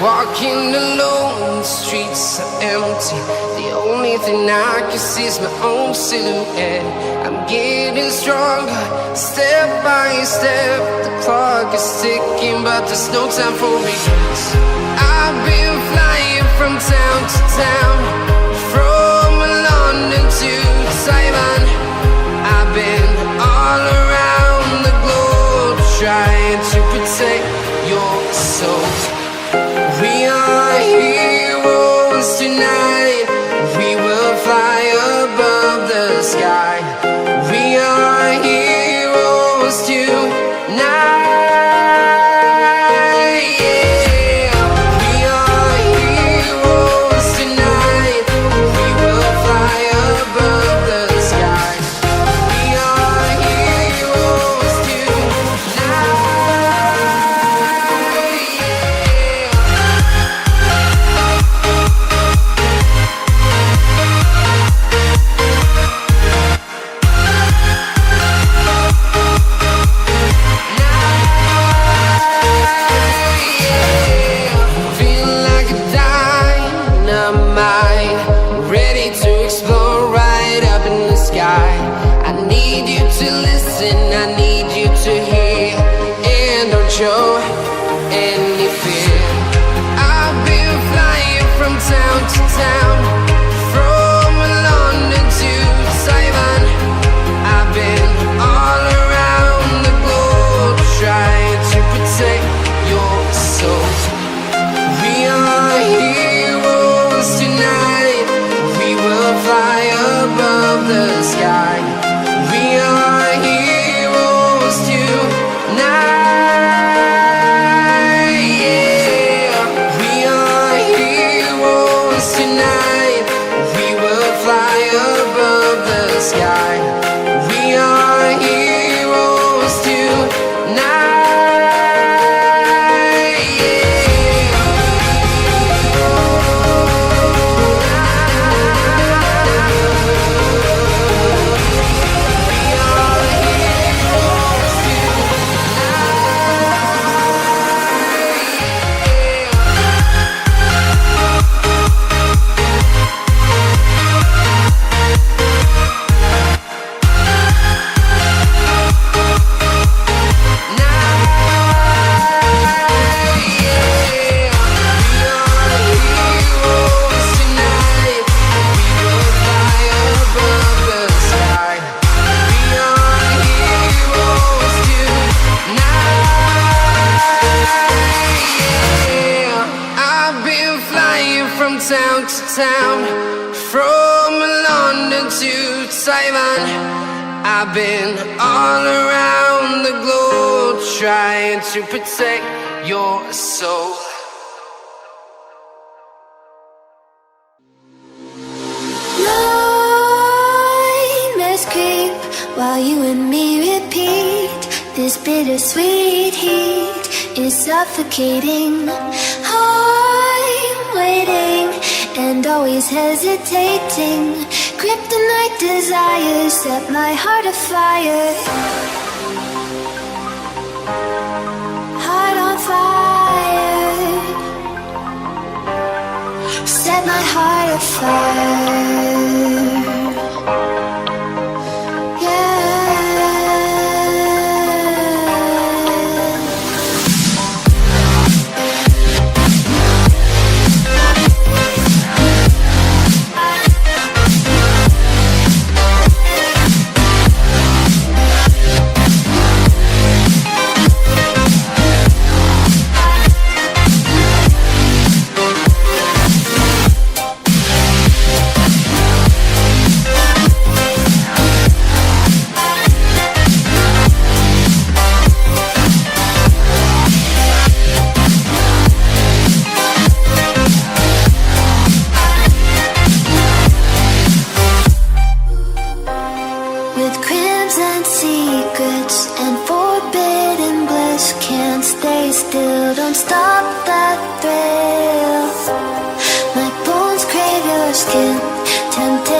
Walking alone, the streets are empty. The only thing I can see is my own silhouette. I'm getting stronger, step by step. The clock is ticking, but there's no time for me. I've been flying from town to town, from London to Taiwan. I've been all around the globe, trying to protect your soul. We are heroes tonight. We will fly above the sky. We are heroes tonight. Yeah. We are heroes tonight. We will fly above the sky. We are heroes tonight. Show any fear. I've been flying from town to town, from London to Taiwan. I've been all around the globe, trying to protect your soul. We are heroes tonight. We will fly above the sky. We are heroes tonight. Sky. We are heroes tonight. Town to town, from London to Taiwan. I've been all around the globe, trying to protect your soul. Nightmares creep while you and me repeat. This bittersweet heat is suffocating. I'm waiting and always hesitating. Kryptonite desires set my heart afire. Heart on fire. Set my heart afire. Don't stop that thrill. My bones crave your skin. Temptation.